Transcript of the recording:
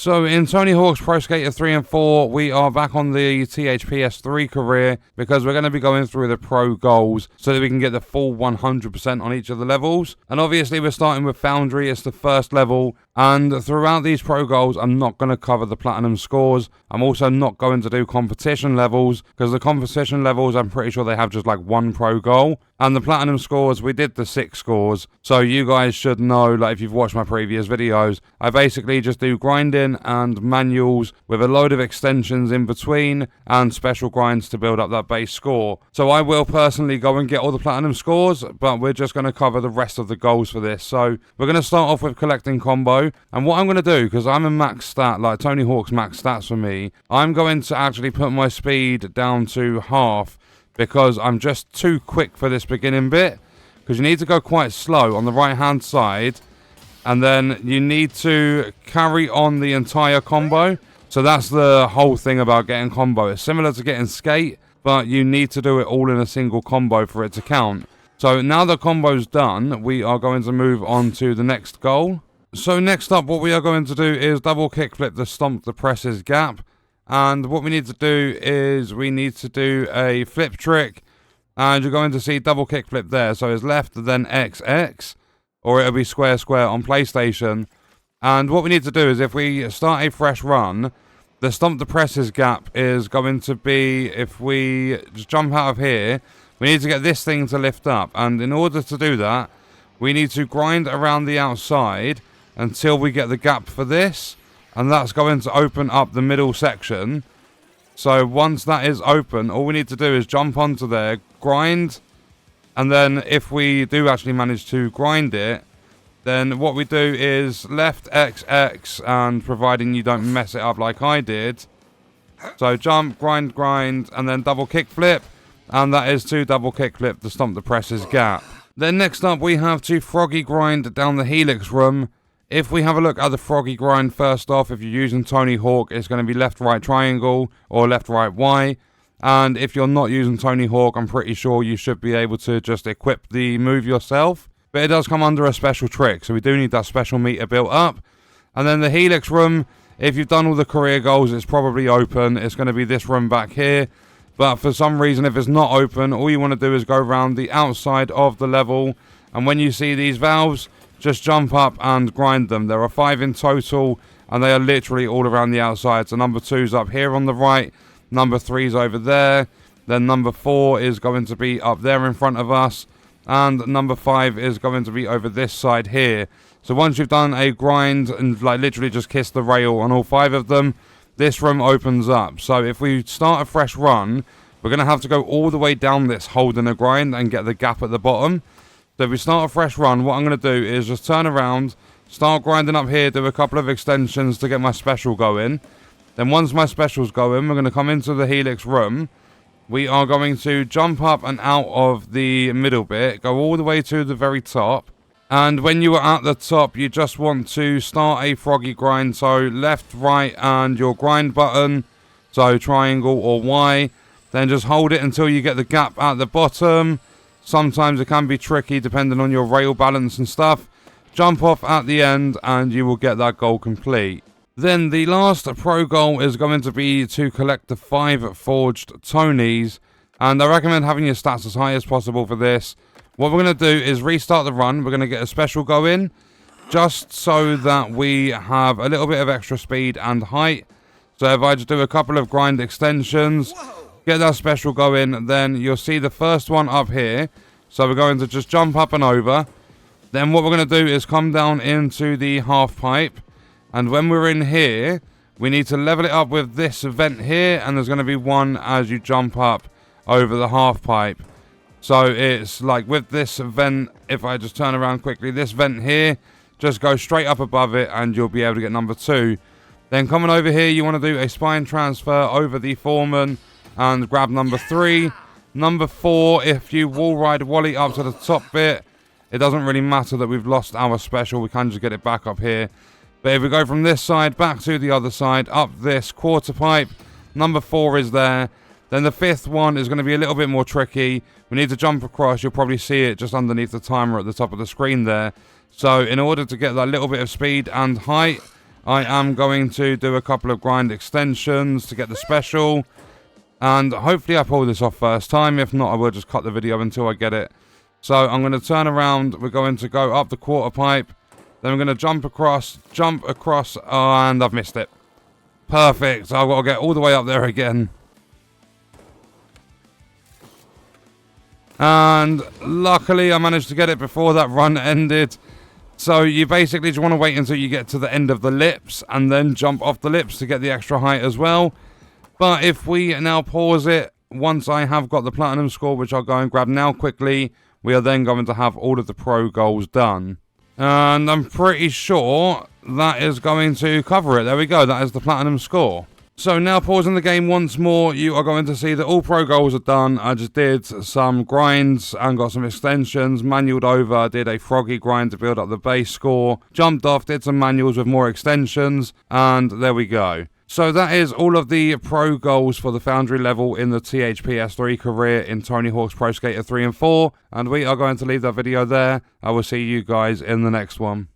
So in Tony Hawk's Pro Skater 3 and 4, we are back on the THPS 3 career because we're going to be going through the pro goals so that we can get the full 100% on each of the levels. And obviously we're starting with Foundry, it's the first level. And throughout these pro goals, I'm not going to cover the platinum scores. I'm also not going to do competition levels because the competition levels, I'm pretty sure they have just like one pro goal. And the platinum scores, we did the 6 scores. So you guys should know, like if you've watched my previous videos, I basically just do grinding and manuals with a load of extensions in between and special grinds to build up that base score. So I will personally go and get all the platinum scores, but we're just going to cover the rest of the goals for this. So we're going to start off with collecting combo. And what I'm going to do, because I'm a max stat, like Tony Hawk's max stats for me, I'm going to actually put my speed down to half because I'm just too quick for this beginning bit. Because you need to go quite slow on the right hand side. And then you need to carry on the entire combo. So that's the whole thing about getting combo. It's similar to getting skate, but you need to do it all in a single combo for it to count. So now the combo's done, we are going to move on to the next goal. So next up, what we are going to do is double kickflip the Stomp the presses gap. And what we need to do is we need to do a flip trick. And you're going to see double kickflip there. So it's left, then XX. Or it'll be square square on PlayStation. And what we need to do is if we start a fresh run, the Stomp the presses gap is going to be, if we just jump out of here, we need to get this thing to lift up. And in order to do that, we need to grind around the outside until we get the gap for this. And that's going to open up the middle section. So once that is open, all we need to do is jump onto there, grind. And then if we do actually manage to grind it, then what we do is left XX, and providing you don't mess it up like I did. So jump, grind, and then double kickflip. And that is to double kickflip to Stomp the presses gap. Then next up we have to Froggy grind down the Helix room. If we have a look at the Froggy grind first off, if you're using Tony Hawk, it's going to be left, right, triangle or left, right, Y. And if you're not using Tony Hawk, I'm pretty sure you should be able to just equip the move yourself. But it does come under a special trick, so we do need that special meter built up. And then the Helix room, if you've done all the career goals, it's probably open. It's going to be this room back here. But for some reason, if it's not open, all you want to do is go around the outside of the level. And when you see these valves, just jump up and grind them. There are 5 in total, and they are literally all around the outside. So number 2's up here on the right. Number 3's over there. Then number 4 is going to be up there in front of us. And number 5 is going to be over this side here. So once you've done a grind and like literally just kiss the rail on all 5 of them, this room opens up. So if we start a fresh run, we're going to have to go all the way down this holding a grind and get the gap at the bottom. So if we start a fresh run, what I'm going to do is just turn around, start grinding up here, do a couple of extensions to get my special going. Then once my special's going, we're going to come into the Helix room. We are going to jump up and out of the middle bit, go all the way to the very top. And when you are at the top, you just want to start a Froggy grind. So left, right, and your grind button. So triangle or Y. Then just hold it until you get the gap at the bottom. Sometimes it can be tricky depending on your rail balance and stuff. Jump off at the end and you will get that goal complete. Then the last pro goal is going to be to collect the 5 forged Tonys. And I recommend having your stats as high as possible for this. What we're going to do is restart the run. We're going to get a special going, just so that we have a little bit of extra speed and height. So if I just do a couple of grind extensions, get that special going, then you'll see the first one up here. So we're going to just jump up and over. Then what we're going to do is come down into the half pipe. And when we're in here, we need to level it up with this vent here. And there's going to be one as you jump up over the half pipe. So it's like with this vent, if I just turn around quickly, this vent here, just go straight up above it and you'll be able to get number 2. Then coming over here, you want to do a spine transfer over the foreman and grab number 3. Number 4, if you wall ride Wally up to the top bit, it doesn't really matter that we've lost our special. We can just get it back up here. But if we go from this side back to the other side, up this quarter pipe, number 4 is there. Then the 5th one is going to be a little bit more tricky. We need to jump across. You'll probably see it just underneath the timer at the top of the screen there. So in order to get that little bit of speed and height, I am going to do a couple of grind extensions to get the special. And hopefully I pull this off first time. If not, I will just cut the video until I get it. So I'm going to turn around. We're going to go up the quarter pipe. Then we're going to jump across, and I've missed it. Perfect. I've got to get all the way up there again. And luckily I managed to get it before that run ended. So you basically just want to wait until you get to the end of the lips and then jump off the lips to get the extra height as well. But if we now pause it, once I have got the platinum score, which I'll go and grab now quickly, we are then going to have all of the pro goals done. And I'm pretty sure that is going to cover it. There we go. That is the platinum score. So now pausing the game once more, you are going to see that all pro goals are done. I just did some grinds and got some extensions, manualed over, did a Froggy grind to build up the base score, jumped off, did some manuals with more extensions, and there we go. So that is all of the pro goals for the Foundry level in the THPS 3 career in Tony Hawk's Pro Skater 3 and 4. And we are going to leave that video there. I will see you guys in the next one.